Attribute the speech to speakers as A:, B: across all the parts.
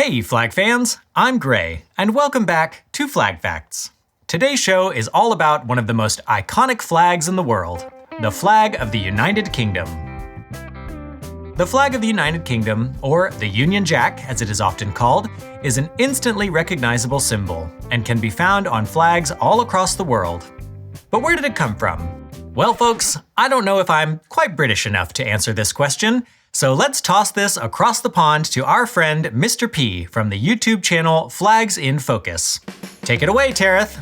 A: Hey Flag fans, I'm Gray, and welcome back to Flag Facts. Today's show is all about one of the most iconic flags in the world, the flag of the United Kingdom. The flag of the United Kingdom, or the Union Jack as it is often called, is an instantly recognizable symbol and can be found on flags all across the world. But where did it come from? Well folks, I don't know if I'm quite British enough to answer this question, so let's toss this across the pond to our friend Mr. P from the YouTube channel Flags in Focus. Take it away, Tareth.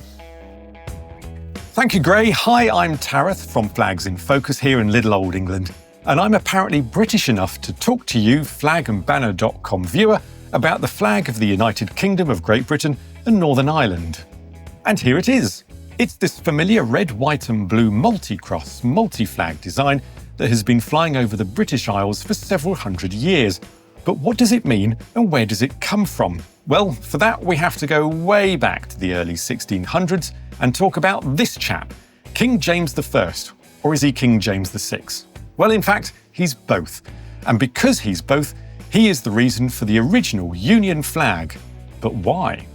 B: Thank you, Gray. Hi, I'm Tareth from Flags in Focus here in little old England, and I'm apparently British enough to talk to you, FlagandBanner.com viewer, about the flag of the United Kingdom of Great Britain and Northern Ireland. And here it is. It's this familiar red, white and blue multi-cross, multi-flag design that has been flying over the British Isles for several hundred years. But what does it mean and where does it come from? Well, for that we have to go way back to the early 1600s and talk about this chap, King James I, or is he King James VI? Well, in fact, he's both. And because he's both, he is the reason for the original Union flag. But why?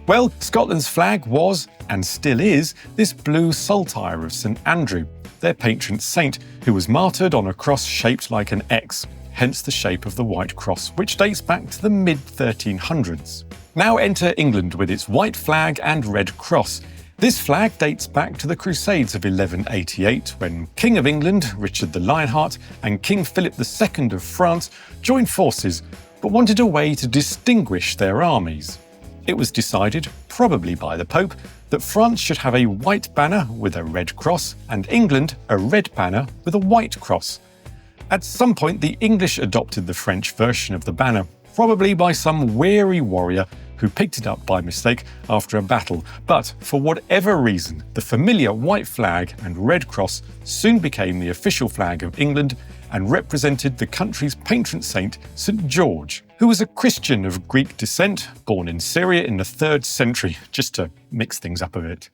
B: Well, Scotland's flag was, and still is, this blue saltire of St Andrew, their patron saint, who was martyred on a cross shaped like an X, hence the shape of the white cross, which dates back to the mid-1300s. Now enter England with its white flag and red cross. This flag dates back to the Crusades of 1188, when King of England, Richard the Lionheart, and King Philip II of France joined forces, but wanted a way to distinguish their armies. It was decided, probably by the Pope, that France should have a white banner with a red cross and England a red banner with a white cross. At some point, the English adopted the French version of the banner, probably by some weary warrior who picked it up by mistake after a battle. But for whatever reason, the familiar white flag and red cross soon became the official flag of England and represented the country's patron saint, St George, who was a Christian of Greek descent, born in Syria in the 3rd century, just to mix things up a bit.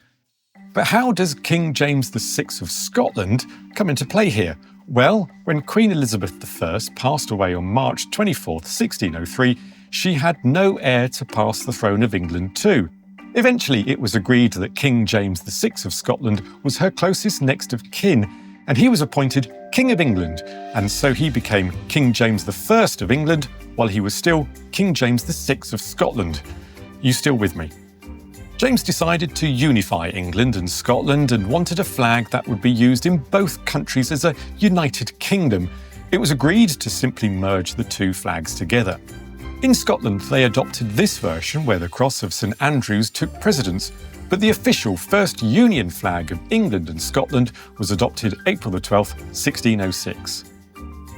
B: But how does King James VI of Scotland come into play here? Well, when Queen Elizabeth I passed away on March 24, 1603, she had no heir to pass the throne of England to. Eventually, it was agreed that King James VI of Scotland was her closest next of kin, and he was appointed King of England, and so he became King James I of England, while he was still King James VI of Scotland. You still with me? James decided to unify England and Scotland and wanted a flag that would be used in both countries as a united kingdom. It was agreed to simply merge the two flags together. In Scotland, they adopted this version where the cross of St Andrews took precedence, but the official first Union flag of England and Scotland was adopted April 12, 1606.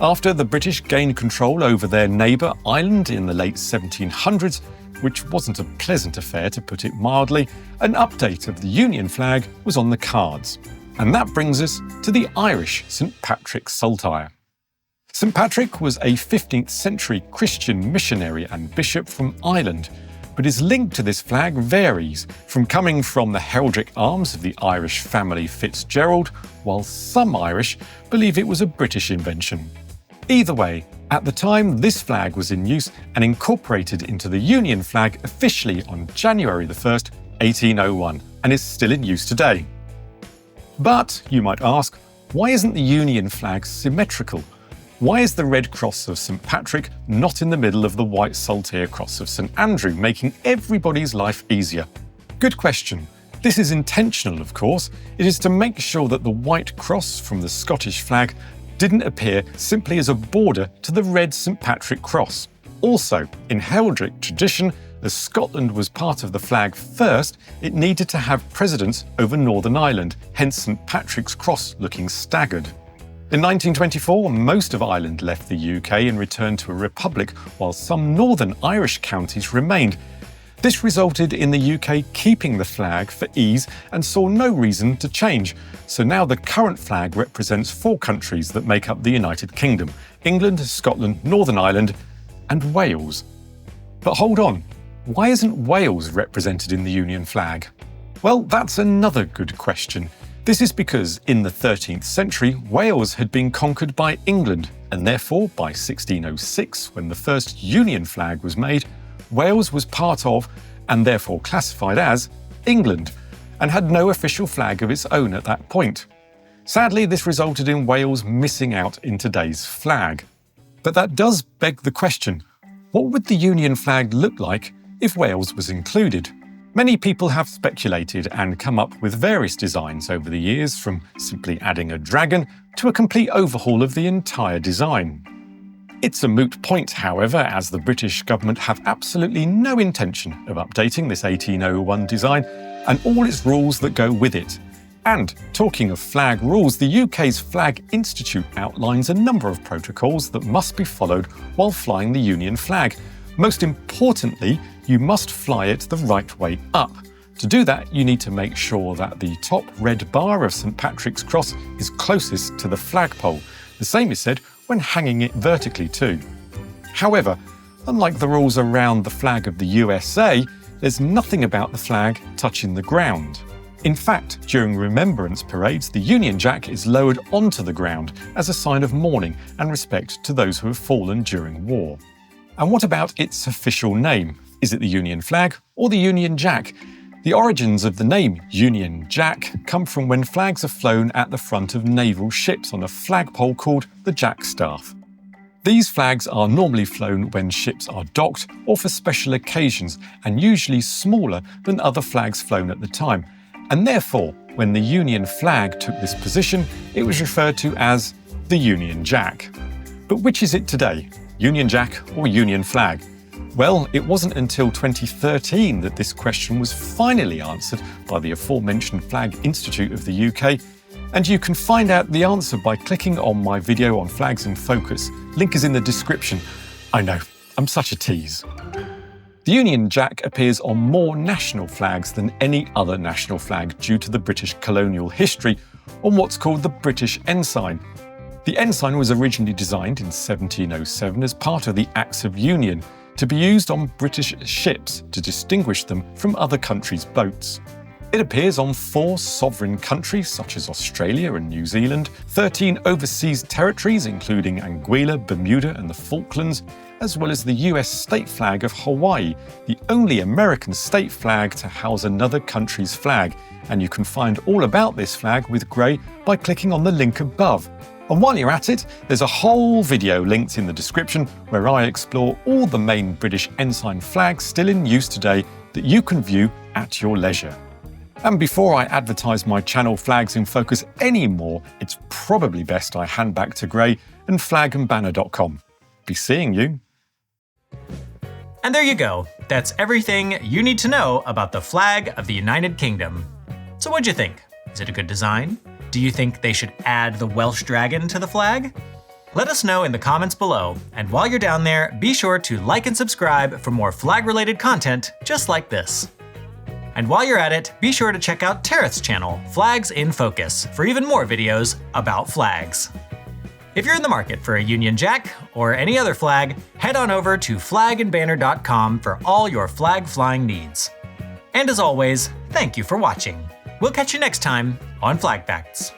B: After the British gained control over their neighbour Ireland in the late 1700s, which wasn't a pleasant affair to put it mildly, an update of the Union flag was on the cards. And that brings us to the Irish St Patrick saltire. St Patrick was a 15th century Christian missionary and bishop from Ireland, but his link to this flag varies, from coming from the heraldic arms of the Irish family Fitzgerald, while some Irish believe it was a British invention. Either way, at the time this flag was in use and incorporated into the Union flag officially on January 1st, 1801, and is still in use today. But, you might ask, why isn't the Union flag symmetrical? Why is the red cross of St Patrick not in the middle of the white saltire cross of St Andrew, making everybody's life easier? Good question. This is intentional, of course. It is to make sure that the white cross from the Scottish flag didn't appear simply as a border to the red St Patrick cross. Also, in heraldic tradition, as Scotland was part of the flag first, it needed to have precedence over Northern Ireland, hence St Patrick's cross looking staggered. In 1924, most of Ireland left the UK and returned to a republic, while some Northern Irish counties remained. This resulted in the UK keeping the flag for ease and saw no reason to change. So now the current flag represents 4 countries that make up the United Kingdom: England, Scotland, Northern Ireland, and Wales. But hold on, why isn't Wales represented in the Union flag? Well, that's another good question. This is because in the 13th century, Wales had been conquered by England, and therefore by 1606, when the first Union flag was made, Wales was part of, and therefore classified as, England, and had no official flag of its own at that point. Sadly, this resulted in Wales missing out in today's flag. But that does beg the question, what would the Union flag look like if Wales was included? Many people have speculated and come up with various designs over the years, from simply adding a dragon to a complete overhaul of the entire design. It's a moot point, however, as the British government have absolutely no intention of updating this 1801 design and all its rules that go with it. And talking of flag rules, the UK's Flag Institute outlines a number of protocols that must be followed while flying the Union flag. Most importantly, you must fly it the right way up. To do that, you need to make sure that the top red bar of St Patrick's Cross is closest to the flagpole. The same is said when hanging it vertically too. However, unlike the rules around the flag of the USA, there's nothing about the flag touching the ground. In fact, during remembrance parades, the Union Jack is lowered onto the ground as a sign of mourning and respect to those who have fallen during war. And what about its official name? Is it the Union flag or the Union Jack? The origins of the name Union Jack come from when flags are flown at the front of naval ships on a flagpole called the jackstaff. These flags are normally flown when ships are docked or for special occasions, and usually smaller than other flags flown at the time. And therefore, when the Union flag took this position, it was referred to as the Union Jack. But which is it today, Union Jack or Union flag? Well, it wasn't until 2013 that this question was finally answered by the aforementioned Flag Institute of the UK, and you can find out the answer by clicking on my video on Flags in Focus. Link is in the description. I know, I'm such a tease. The Union Jack appears on more national flags than any other national flag due to the British colonial history, on what's called the British ensign. The ensign was originally designed in 1707 as part of the Acts of Union, to be used on British ships to distinguish them from other countries' boats. It appears on 4 sovereign countries such as Australia and New Zealand, 13 overseas territories including Anguilla, Bermuda and the Falklands, as well as the US state flag of Hawaii, the only American state flag to house another country's flag. And you can find all about this flag with Gray by clicking on the link above. And while you're at it, there's a whole video linked in the description where I explore all the main British ensign flags still in use today that you can view at your leisure. And before I advertise my channel Flags in Focus anymore, it's probably best I hand back to Gray and FlagandBanner.com. Be seeing you.
A: And there you go. That's everything you need to know about the flag of the United Kingdom. So what'd you think? Is it a good design? Do you think they should add the Welsh dragon to the flag? Let us know in the comments below, and while you're down there, be sure to like and subscribe for more flag-related content just like this. And while you're at it, be sure to check out Tareth's channel, Flags in Focus, for even more videos about flags. If you're in the market for a Union Jack or any other flag, head on over to FlagandBanner.com for all your flag flying needs. And as always, thank you for watching. We'll catch you next time on Flag Facts.